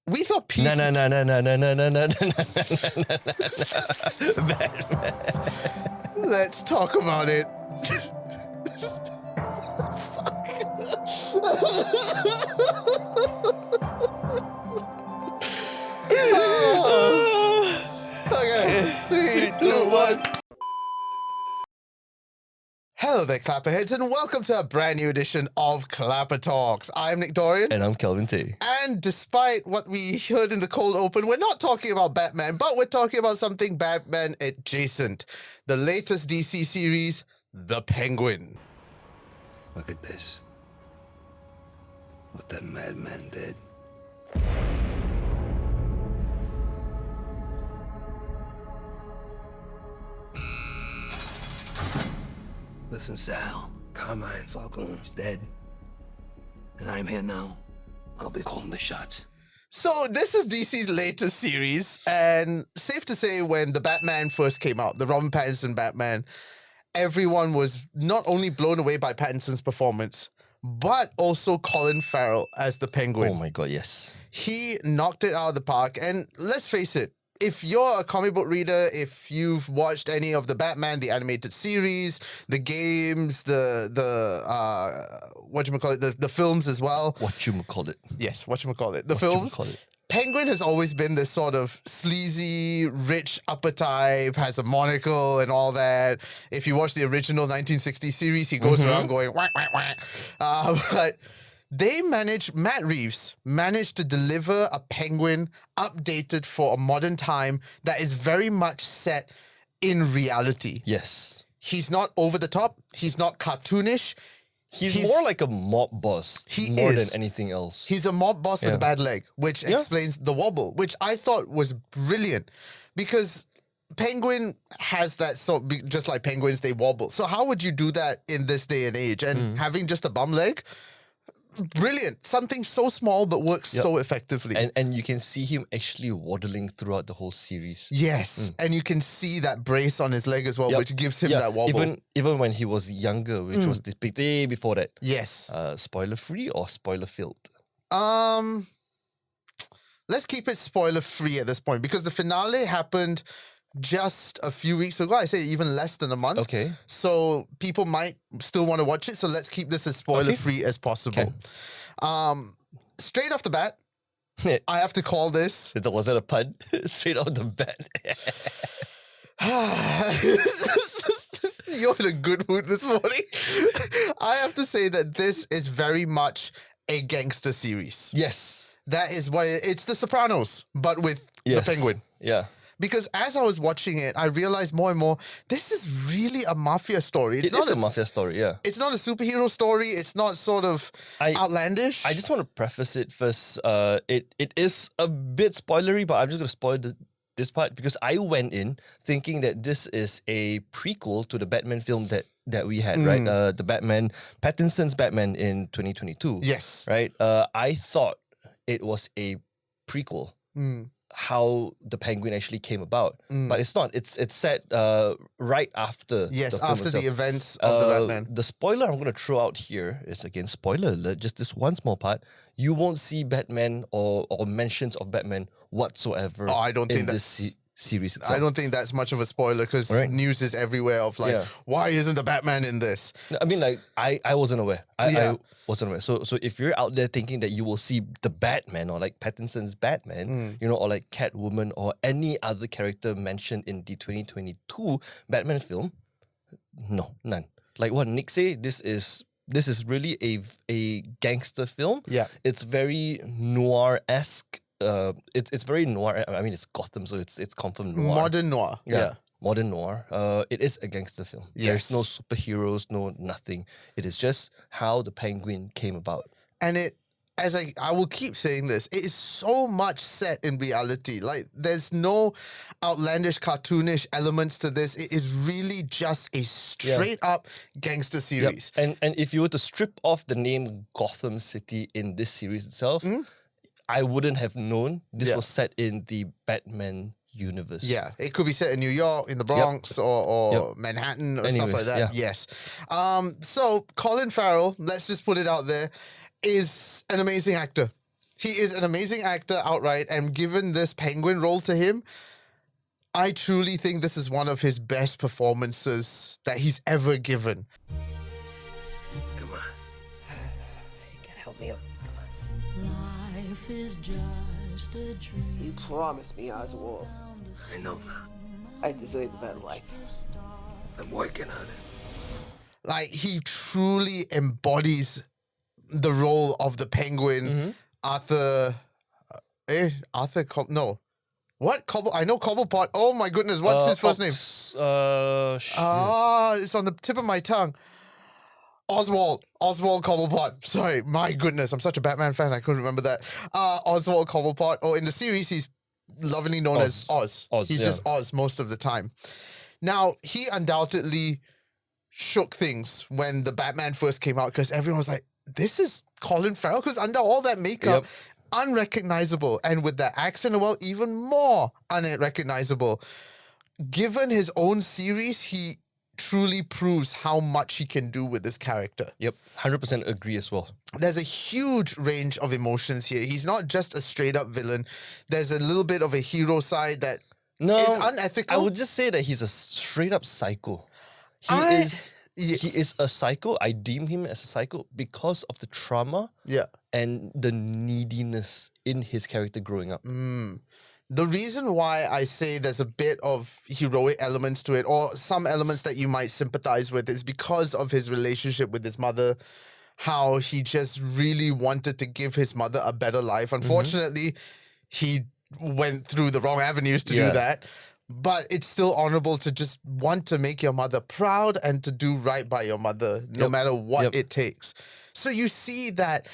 We thought No. Batman. Let's talk about it. Okay, 3, 2, 1. Hello there, Clapperheads, and welcome to a brand new edition of ClapperTalks. I'm Nick Dorian. And I'm Kelvin Tay. And despite what we heard in the cold open, we're not talking about Batman, but we're talking about something Batman adjacent. The latest DC series, The Penguin. Look at this. What that madman did. Listen, Sal. Carmine Falcone's dead. And I'm here now. I'll be calling the shots. So this is DC's latest series, and safe to say when the Batman first came out, the Robert Pattinson Batman, everyone was not only blown away by Pattinson's performance, but also Colin Farrell as the Penguin. Oh my god, yes. He knocked it out of the park, and let's face it, if you're a comic book reader, if you've watched any of the Batman, the animated series, the games, the films as well. Whatchamacallit. Yes, whatchamacallit. The films. Penguin has always been this sort of sleazy, rich upper type, has a monocle and all that. If you watch the original 1960 series, he goes around going whack, whack, whack. But Matt Reeves managed to deliver a Penguin updated for a modern time that is very much set in reality. Yes. He's not over the top. He's not cartoonish. He's more like a mob boss more than anything else. He's a mob boss with a bad leg, which explains the wobble, which I thought was brilliant because Penguin has that just like penguins, they wobble. So how would you do that in this day and age? And having just a bum leg? Brilliant. Something so small but works so effectively. And you can see him actually waddling throughout the whole series. Yes. And you can see that brace on his leg as well, which gives him that wobble. Even when he was younger, which was this big day before that. Yes. Spoiler free or spoiler filled? Let's keep it spoiler free at this point because the finale happened just a few weeks ago. I say even less than a month. Okay. So people might still want to watch it. So let's keep this as spoiler free as possible. Okay. Straight off the bat, I have to call this. Was that a pun? Straight off the bat. You're in a good mood this morning. I have to say that this is very much a gangster series. Yes. That is why it's The Sopranos, but with the Penguin. Yeah. Because as I was watching it, I realized more and more, this is really a mafia story. It's not a mafia story, yeah. It's not a superhero story. It's not sort of outlandish. I just want to preface it first. It is a bit spoilery, but I'm just going to spoil this part because I went in thinking that this is a prequel to the Batman film that we had, right? The Pattinson's Batman in 2022. Yes. Right? I thought it was a prequel. How the Penguin actually came about, but it's not. It's set right after. Yes, the film after itself. the events of the Batman. The spoiler I'm going to throw out here is again spoiler alert. Just this one small part. You won't see Batman or mentions of Batman whatsoever. Oh, I don't think this series itself. I don't think that's much of a spoiler because news is everywhere of like, why isn't the Batman in this? I mean, like I wasn't aware. I wasn't aware. So if you're out there thinking that you will see the Batman or like Pattinson's Batman, or like Catwoman or any other character mentioned in the 2022 Batman film, no, none. Like what Nick said, this is really a gangster film. Yeah, it's very noir-esque. It's very noir. I mean, it's Gotham, so it's confirmed noir. Modern noir. Yeah. Modern noir. It is a gangster film. Yes. There's no superheroes, no nothing. It is just how the Penguin came about. And I will keep saying this, it is so much set in reality. Like, there's no outlandish, cartoonish elements to this. It is really just a straight up gangster series. Yep. And if you were to strip off the name Gotham City in this series itself, I wouldn't have known this was set in the Batman universe. Yeah, it could be set in New York, in the Bronx, or Manhattan, or stuff like that. Yeah. Yes. So Colin Farrell, let's just put it out there, is an amazing actor. He is an amazing actor outright, and given this Penguin role to him, I truly think this is one of his best performances that he's ever given. Come on. You can help me out. Life is just a dream. You promised me, Oswald. I know, Ma. I deserve a better life. I'm working on it. Like, he truly embodies the role of the Penguin. Arthur... no. What? I know Cobblepot. Oh my goodness, what's his first name? It's on the tip of my tongue. Oswald Cobblepot. Sorry, my goodness, I'm such a Batman fan, I couldn't remember that. Oswald Cobblepot. Oh, in the series, he's lovingly known as Oz. He's just Oz most of the time. Now, he undoubtedly shook things when the Batman first came out because everyone was like, this is Colin Farrell? Because under all that makeup, unrecognizable. And with that accent, well, even more unrecognizable. Given his own series, he truly proves how much he can do with this character. Yep, 100% agree as well. There's a huge range of emotions here. He's not just a straight-up villain. There's a little bit of a hero side that is unethical. I would just say that he's a straight-up psycho. He is a psycho. I deem him as a psycho because of the trauma and the neediness in his character growing up. The reason why I say there's a bit of heroic elements to it, or some elements that you might sympathize with, is because of his relationship with his mother, how he just really wanted to give his mother a better life. Unfortunately, he went through the wrong avenues to do that. But it's still honorable to just want to make your mother proud and to do right by your mother, no matter what it takes. So you see that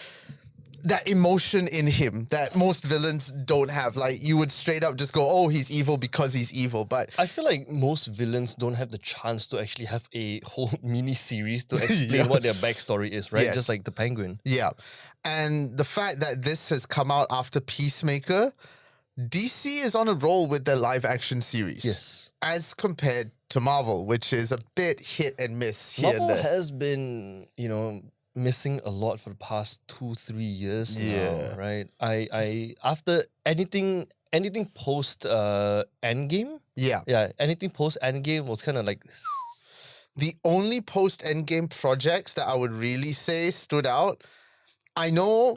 emotion in him that most villains don't have. Like, you would straight up just go, oh, he's evil because he's evil. But I feel like most villains don't have the chance to actually have a whole mini series to explain what their backstory is, right? Just like the Penguin. Yeah. And the fact that this has come out after Peacemaker, DC is on a roll with their live action series. Yes. As compared to Marvel, which is a bit hit and miss here Marvel and there. has been, missing a lot for the past 2-3 years now, right? I after anything post Endgame, anything post Endgame was kind of like the only post Endgame projects that I would really say stood out. I know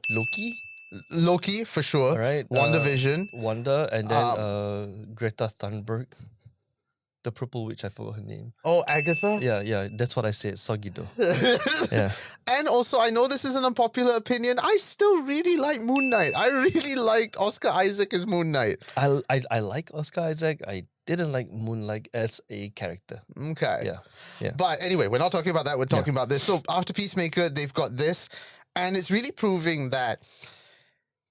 Loki for sure. All right, WandaVision, Wanda, and then Greta Thunberg. The purple witch, I forgot her name. Oh, Agatha? Yeah, that's what I said. Soggy-do. Yeah. And also, I know this is an unpopular opinion. I still really like Moon Knight. I really liked Oscar Isaac as Moon Knight. I like Oscar Isaac. I didn't like Moonlight as a character. Okay. Yeah. But anyway, we're not talking about that. We're talking about this. So after Peacemaker, they've got this. And it's really proving that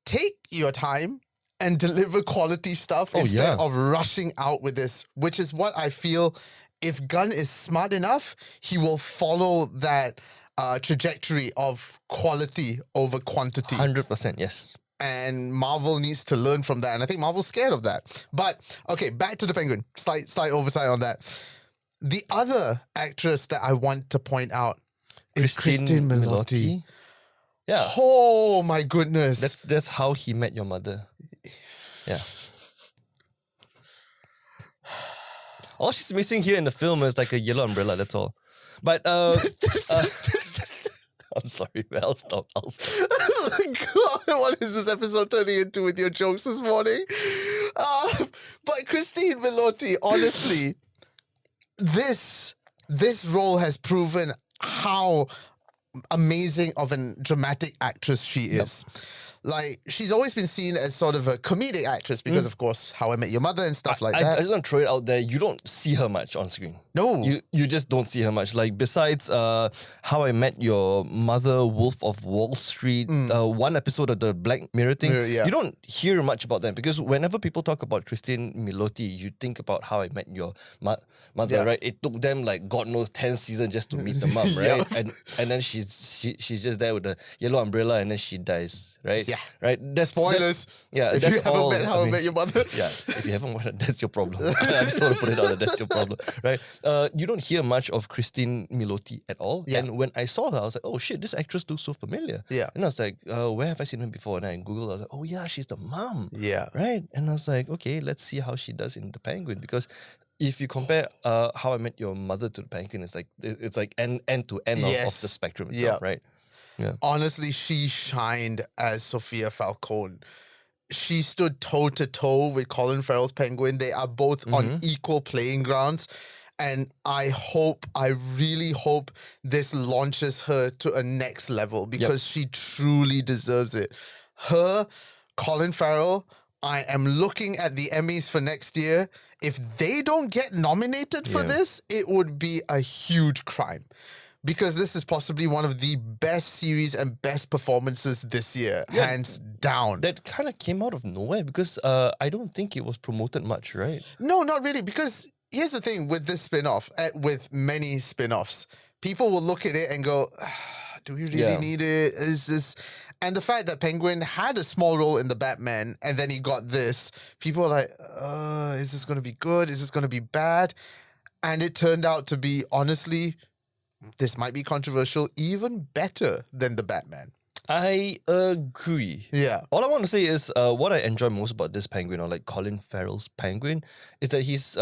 take your time and deliver quality stuff instead of rushing out with this, which is what I feel if Gunn is smart enough, he will follow that trajectory of quality over quantity. 100%, yes. And Marvel needs to learn from that. And I think Marvel's scared of that. But, okay, back to the Penguin. Slight oversight on that. The other actress that I want to point out is Christine Milioti. Yeah. Oh, my goodness. That's how he met your mother. Yeah. All she's missing here in the film is like a yellow umbrella, that's all. But I'm sorry, but I'll stop. God, what is this episode turning into with your jokes this morning? But Christine Milioti, honestly, this role has proven how amazing of a dramatic actress she is. Like, she's always been seen as sort of a comedic actress because, of course, How I Met Your Mother and stuff like that. I just want to throw it out there. You don't see her much on screen. No. You just don't see her much. Like, besides How I Met Your Mother, Wolf of Wall Street, one episode of the Black Mirror thing, you don't hear much about them because whenever people talk about Christine Milioti, you think about How I Met Your Mother, right? It took them, like, God knows, 10 seasons just to meet the mom, right? And then she's just there with the yellow umbrella and then she dies, right? Yeah. Right. Spoilers. Yeah. If that's you haven't all, met How I Met Your Mother. Yeah. If you haven't watched it, that's your problem. I just want to put it out there. That's your problem, right? You don't hear much of Christine Milioti at all. Yeah. And when I saw her, I was like, oh shit, this actress looks so familiar. Yeah. And I was like, where have I seen her before? And I Googled, I was like, oh yeah, she's the mom. Yeah. Right. And I was like, okay, let's see how she does in The Penguin, because if you compare How I Met Your Mother to The Penguin, it's like end to end of Yes. the spectrum itself, right? Yeah. Honestly, she shined as Sophia Falcone. She stood toe to toe with Colin Farrell's Penguin. They are both on equal playing grounds. And I really hope this launches her to a next level, because she truly deserves it. Her, Colin Farrell, I am looking at the Emmys for next year. If they don't get nominated for this, it would be a huge crime. Because this is possibly one of the best series and best performances this year, hands down. That kind of came out of nowhere, because I don't think it was promoted much, right? No, not really. Because here's the thing with this spin-off, with many spin-offs, people will look at it and go, do we really need it? Is this... And the fact that Penguin had a small role in the Batman and then he got this, people are like, is this going to be good? Is this going to be bad? And it turned out to be, honestly, this might be controversial, even better than the Batman. I agree. Yeah. All I want to say is what I enjoy most about this Penguin, or like Colin Farrell's Penguin, is that he's,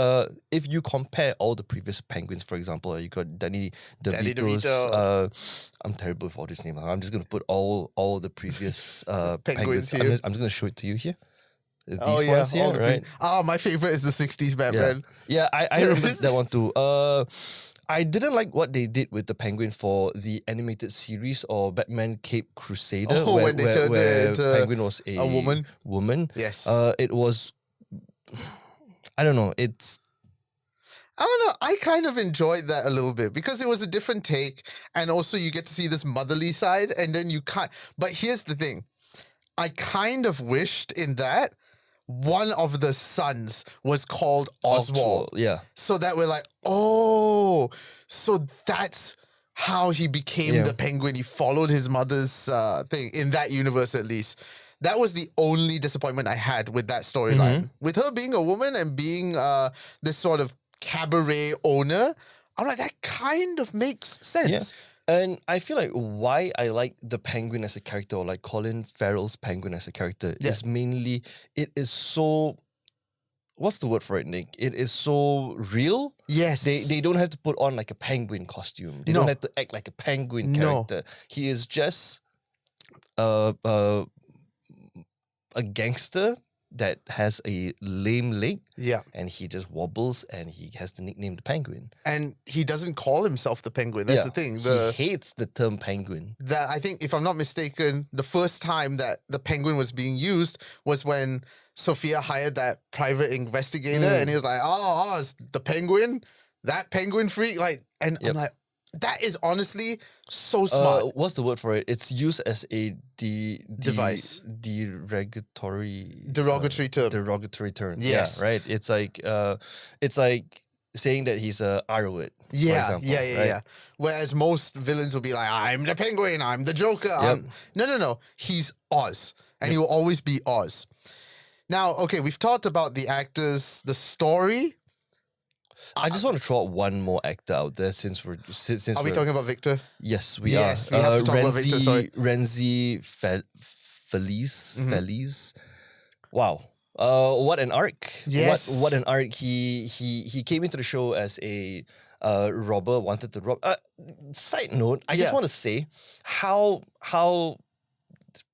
if you compare all the previous Penguins, for example, you got Danny DeVito's, I'm terrible with all these names. I'm just going to put all the previous Penguins here. I'm just going to show it to you here. These ones here, right? My favorite is the 60s Batman. Yeah, I remember that one too. I didn't like what they did with the Penguin for the animated series or Batman Cape Crusader, when they turned it into Penguin was a woman. Yes. It was, I don't know, I don't know. I kind of enjoyed that a little bit because it was a different take, and also you get to see this motherly side, and then you can't. But here's the thing. I kind of wished in that one of the sons was called Oswald. Yeah. So that we're like, oh, so that's how he became the Penguin. He followed his mother's thing, in that universe at least. That was the only disappointment I had with that storyline. With her being a woman and being this sort of cabaret owner, I'm like, that kind of makes sense. Yeah. And I feel like why I like the Penguin as a character, or like Colin Farrell's Penguin as a character, is mainly it is so... What's the word for it, Nick? It is so real. Yes. They don't have to put on like a penguin costume. They don't have to act like a penguin character. He is just a gangster that has a lame leg. Yeah. And he just wobbles, and he has the nickname the Penguin. And he doesn't call himself the Penguin. That's the thing. He hates the term penguin. That, I think, if I'm not mistaken, the first time that the Penguin was being used was when Sophia hired that private investigator, and he was like, it's the Penguin, that penguin freak. Like, and I'm like, that is honestly so smart. What's the word for it? It's used as a device. Derogatory term. Derogatory term. Yes. Yeah, right. It's like saying that he's a R-word. Yeah, example, yeah. Whereas most villains will be like, I'm the Penguin, I'm the Joker. No. He's Oz. And he will always be Oz. Now, okay, we've talked about the actors, the story. I just want to throw out one more actor out there since we're... Are we talking about Victor? Yes, we are. Yes, we have to talk about Victor, sorry. Renzi Feliz. Wow. What an arc. Yes. What an arc. He came into the show as a robber, wanted to rob. Side note, I just want to say how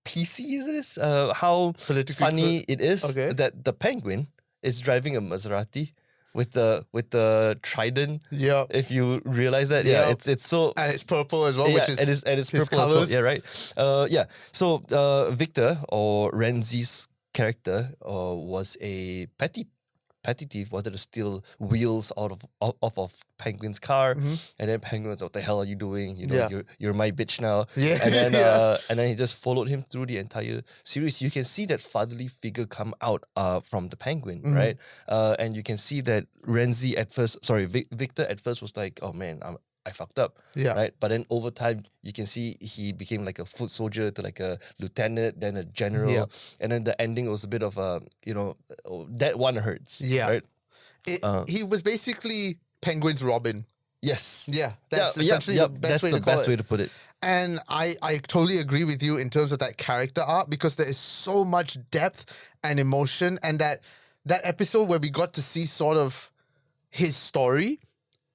PC is this? How funny it is that the Penguin is driving a Maserati with the trident. Yeah. If you realize that, it's so, and it's purple as well, which is it's his purple colours. as well. Yeah, right. So Victor, or Renzi's character, was a petty thief, wanted to steal wheels off of Penguin's car, and then Penguin was, what the hell are you doing? You're my bitch now. Yeah. And then and then he just followed him through the entire series. You can see that fatherly figure come out from the Penguin, right? And you can see that Victor at first was like, oh man, I fucked up. Yeah. Right. But then over time, you can see he became like a foot soldier to like a lieutenant, then a general. Yeah. And then the ending was a bit of a, that one hurts. Yeah. Right. He was basically Penguin's Robin. Yes. Yeah. That's essentially the best way to call it. way to put it. And I totally agree with you in terms of that character arc, because there is so much depth and emotion, and that episode where we got to see sort of his story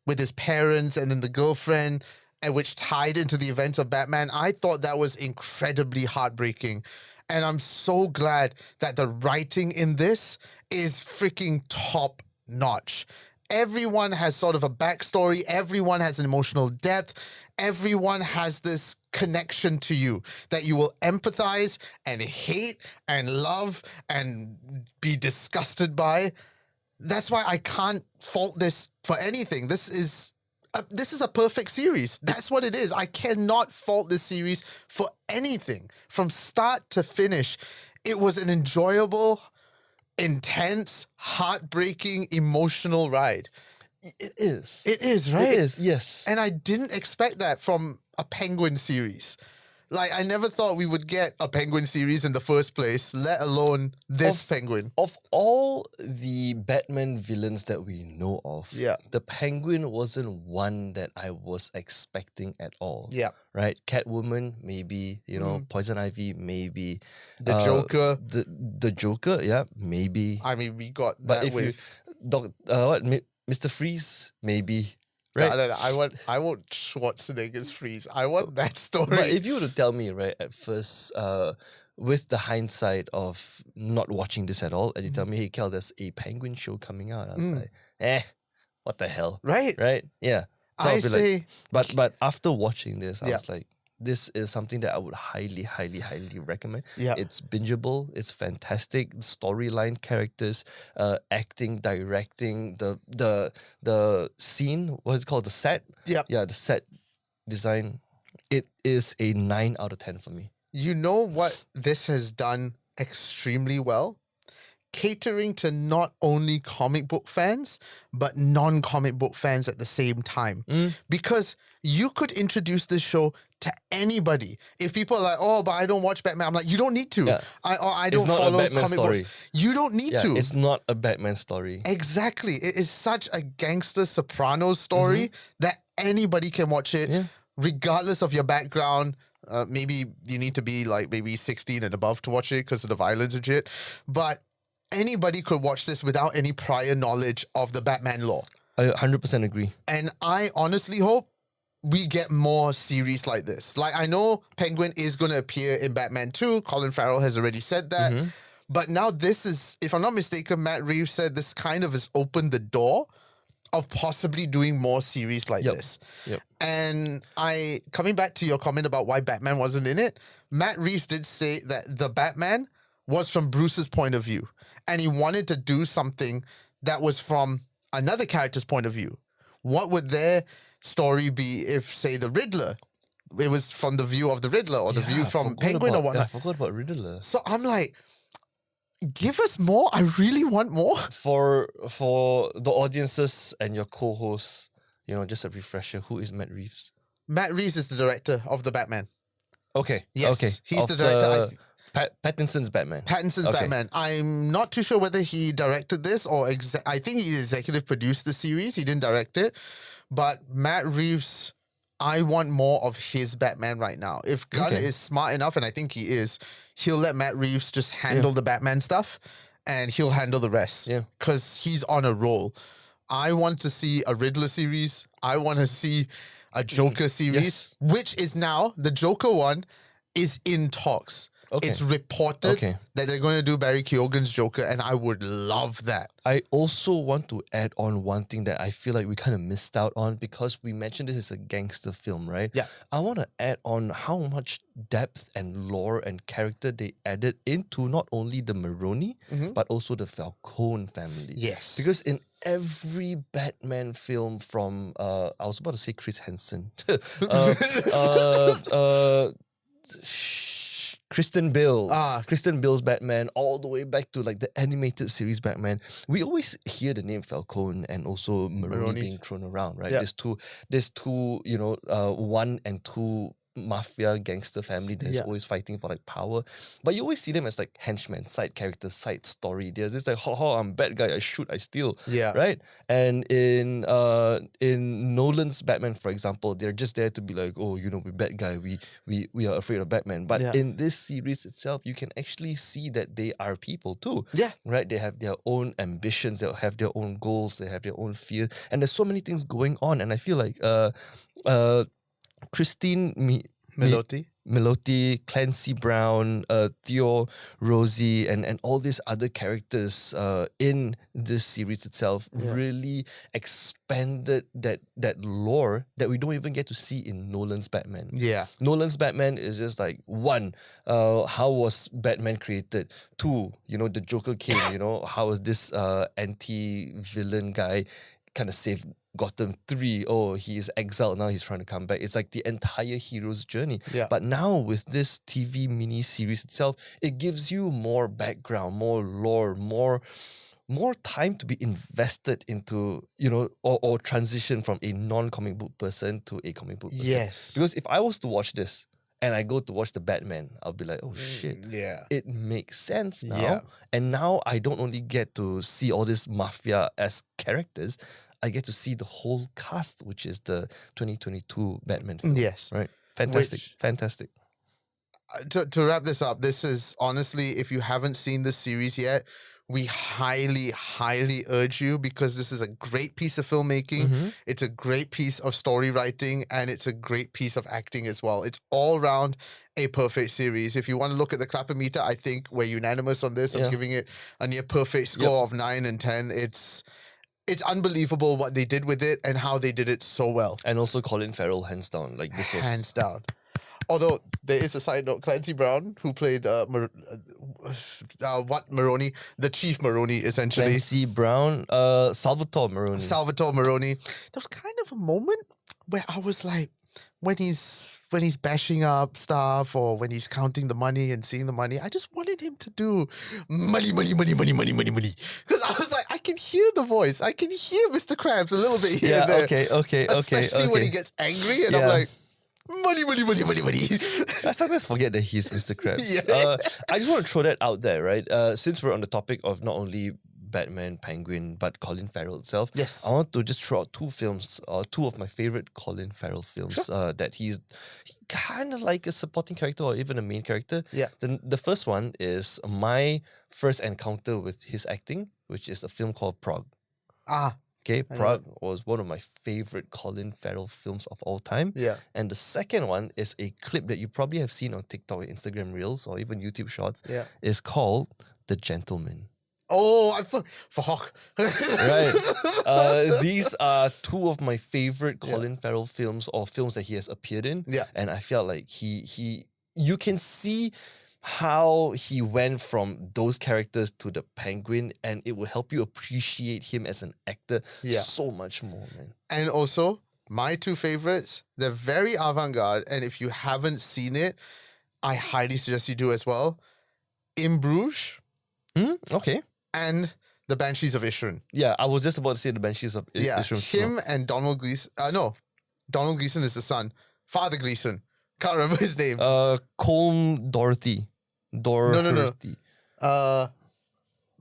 with his parents and then the girlfriend, and which tied into the events of Batman, I thought that was incredibly heartbreaking. And I'm so glad that the writing in this is freaking top notch. Everyone has sort of a backstory. Everyone has an emotional depth. Everyone has this connection to you that you will empathize and hate and love and be disgusted by. That's why I can't fault this for anything. This is a perfect series. That's what it is. I cannot fault this series for anything. From start to finish, it was an enjoyable, intense, heartbreaking, emotional ride. It is. It is, right? It is, yes. And I didn't expect that from a Penguin series. Like, I never thought we would get a Penguin series in the first place, let alone this Penguin. Of all the Batman villains that we know of, the Penguin wasn't one that I was expecting at all. Yeah. Right? Catwoman, maybe, Poison Ivy, maybe. The Joker. The Joker, yeah, maybe. I mean, we got But that if with... Mr. Freeze, maybe. Right. Right. No, I want Schwarzenegger's Freeze. I want that story. But if you were to tell me, right, at first, with the hindsight of not watching this at all, and you tell me, hey, Kel, there's a Penguin show coming out, I was like, what the hell? Right. Right? Yeah. So I say... but after watching this, I was like, this is something that I would highly, highly, highly recommend. Yeah. It's bingeable. It's fantastic. Storyline, characters, acting, directing, the scene, what is it called? The set? Yeah. Yeah, the set design. It is a 9 out of 10 for me. You know what this has done extremely well? Catering to not only comic book fans, but non-comic book fans at the same time. Because you could introduce this show to anybody. If people are like, oh, but I don't watch Batman, I'm like, you don't need to. Yeah. I don't follow comic books. You don't need to. It's not a Batman story. Exactly. It is such a gangster Sopranos story that anybody can watch it, regardless of your background. Maybe you need to be like maybe 16 and above to watch it because of the violence and shit. But anybody could watch this without any prior knowledge of the Batman lore. I 100% agree. And I honestly hope we get more series like this. Like, I know Penguin is going to appear in Batman 2. Colin Farrell has already said that. But now this is, if I'm not mistaken, Matt Reeves said this kind of has opened the door of possibly doing more series like this. Yep. And coming back to your comment about why Batman wasn't in it, Matt Reeves did say that the Batman was from Bruce's point of view. And he wanted to do something that was from another character's point of view. What would their story be if, say, the Riddler, it was from the view of the Riddler or the view from Penguin or whatnot? I forgot about Riddler. So I'm like, give us more. I really want more. For the audiences and your co-hosts, just a refresher, who is Matt Reeves? Matt Reeves is the director of the Batman. Okay. Yes. Okay. He's the director. Pattinson's Batman. Pattinson's Batman. I'm not too sure whether he directed this or I think he executive produced the series. He didn't direct it. But Matt Reeves, I want more of his Batman right now. If Gunn is smart enough, and I think he is, he'll let Matt Reeves just handle the Batman stuff and he'll handle the rest. Yeah. Because he's on a roll. I want to see a Riddler series. I want to see a Joker series, which is now, the Joker one is in talks. Okay. It's reported that they're going to do Barry Keoghan's Joker, and I would love that. I also want to add on one thing that I feel like we kind of missed out on because we mentioned this is a gangster film, right? Yeah. I want to add on how much depth and lore and character they added into not only the Maroni, but also the Falcone family. Yes. Because in every Batman film from, I was about to say Chris Hansen. Kristen Bale. Ah. Kristen Bale's Batman, all the way back to like the animated series Batman. We always hear the name Falcone and also Maroni being thrown around, right? Yeah. There's two, 1 and 2 mafia gangster family that's always fighting for like power, but you always see them as like henchmen, side characters, side story. They're just like, I'm bad guy, I shoot, I steal, right? And in Nolan's Batman, for example, they're just there to be like, we're bad guy, we are afraid of Batman. But in this series itself, you can actually see that they are people too, right? They have their own ambitions, they have their own goals, they have their own fears, and there's so many things going on. And I feel like Christine Milioti, Clancy Brown, Theo, Rosie, and all these other characters in this series itself really expanded that lore that we don't even get to see in Nolan's Batman. Yeah. Nolan's Batman is just like, 1, how was Batman created? 2, the Joker came, how was this anti-villain guy kind of saved Gotham. 3, he is exiled, now he's trying to come back. It's like the entire hero's journey. Yeah. But now with this TV mini series itself, it gives you more background, more lore, more time to be invested into, or transition from a non-comic book person to a comic book person. Yes. Because if I was to watch this and I go to watch the Batman, I'll be like, shit. Yeah. It makes sense now. Yeah. And now I don't only get to see all these mafia-esque characters, I get to see the whole cast, which is the 2022 Batman film. Yes. Right? Fantastic. To wrap this up, this is honestly, if you haven't seen this series yet, we highly, highly urge you, because this is a great piece of filmmaking. It's a great piece of story writing, and it's a great piece of acting as well. It's all around a perfect series. If you want to look at the Clapper meter, I think we're unanimous on this. I'm giving it a near perfect score of 9 and 10. It's unbelievable what they did with it and how they did it so well. And also Colin Farrell, hands down. Like this was hands down. Although there is a side note, Clancy Brown, who played Maroni, the Chief Maroni, essentially. Clancy Brown, Salvatore Maroni. There was kind of a moment where I was like, when he's bashing up stuff or when he's counting the money and seeing the money, I just wanted him to do money. Because I was like, I can hear the voice. I can hear Mr. Krabs a little bit here and there. Okay. Especially when he gets angry and I'm like, money. I sometimes forget that he's Mr. Krabs. I just want to throw that out there, right? Since we're on the topic of not only Batman, Penguin, but Colin Farrell itself. Yes. I want to just throw out 2 films, 2 of my favorite Colin Farrell films that he's kind of like a supporting character or even a main character. Yeah. Then the first one is my first encounter with his acting, which is a film called Prague. Okay, Prague was one of my favorite Colin Farrell films of all time. Yeah. And the second one is a clip that you probably have seen on TikTok, Instagram Reels, or even YouTube Shorts. Yeah. It's called The Gentleman. Oh, for Hawk. Right. These are 2 of my favorite Colin Farrell films or films that he has appeared in. Yeah. And I felt like you can see how he went from those characters to the Penguin, and it will help you appreciate him as an actor so much more, man. And also, my 2 favorites, they're very avant-garde, and if you haven't seen it, I highly suggest you do as well. In Bruges. Okay. And The Banshees of Inisherin. Yeah, I was just about to say The Banshees of Inisherin. Him and Donald Gleeson. Donald Gleeson is the son. Father Gleeson. Can't remember his name. Colm Dorothy. No.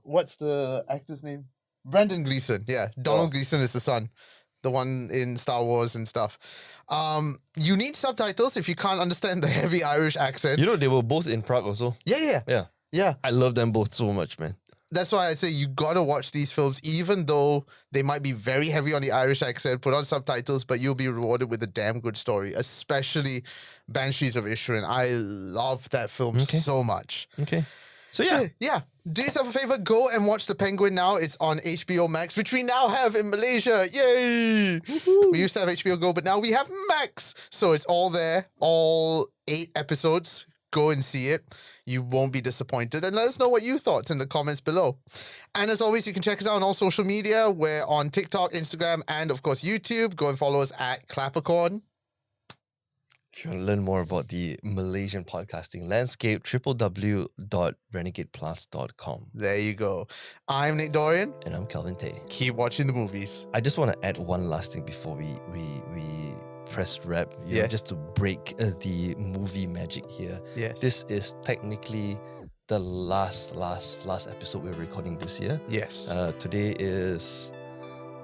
What's the actor's name? Brendan Gleeson. Yeah, Donald Gleeson is the son. The one in Star Wars and stuff. You need subtitles if you can't understand the heavy Irish accent. They were both in Prague also. Yeah. I love them both so much, man. That's why I say you gotta watch these films, even though they might be very heavy on the Irish accent. Put on subtitles, but you'll be rewarded with a damn good story, especially Banshees of Inisherin. I love that film so much. Okay. So do yourself a favor, go and watch The Penguin now. It's on HBO Max, which we now have in Malaysia. Yay! Woo-hoo. We used to have HBO Go, but now we have Max. So it's all there, all 8 episodes. Go and see it. You won't be disappointed. And let us know what you thought in the comments below. And as always, you can check us out on all social media. We're on TikTok, Instagram, and of course YouTube. Go and follow us at Clappercorn. If you want to learn more about the Malaysian podcasting landscape, www.renegadeplus.com. There you go. I'm Nick Dorian. And I'm Kelvin Tay. Keep watching the movies. I just want to add one last thing before we press wrap, you know, just to break the movie magic here. Yes. This is technically the last episode we're recording this year. Yes. Today is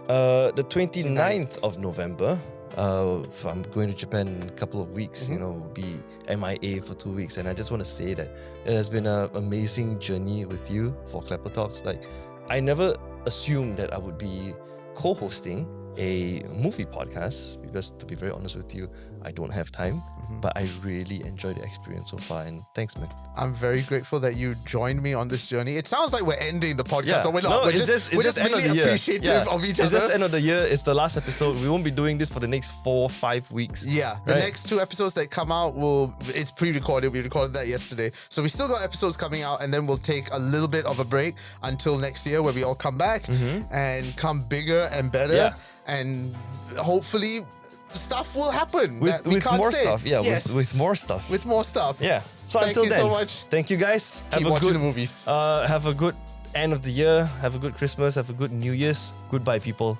the 29th of November. I'm going to Japan in a couple of weeks, you know, be MIA for 2 weeks. And I just want to say that it has been an amazing journey with you for ClapperTalks. Like, I never assumed that I would be co-hosting a movie podcast because, to be very honest with you, I don't have time, but I really enjoyed the experience so far, and thanks, man. I'm very grateful that you joined me on this journey. It sounds like we're ending the podcast, but we're not. No, We're just end really of the year. appreciative of each It's other. just end of the year. It's the last episode. We won't be doing this for the next 4 or 5 weeks. Yeah, the next 2 episodes that come out it's pre-recorded. We recorded that yesterday. So we still got episodes coming out, and then we'll take a little bit of a break until next year where we all come back and come bigger and better. Yeah. And hopefully stuff will happen. With more stuff. Yeah, with more stuff. With more stuff. Yeah. So Thank until you then, so much. thank you guys. Keep watching the movies. Have a good end of the year. Have a good Christmas. Have a good New Year's. Goodbye, people.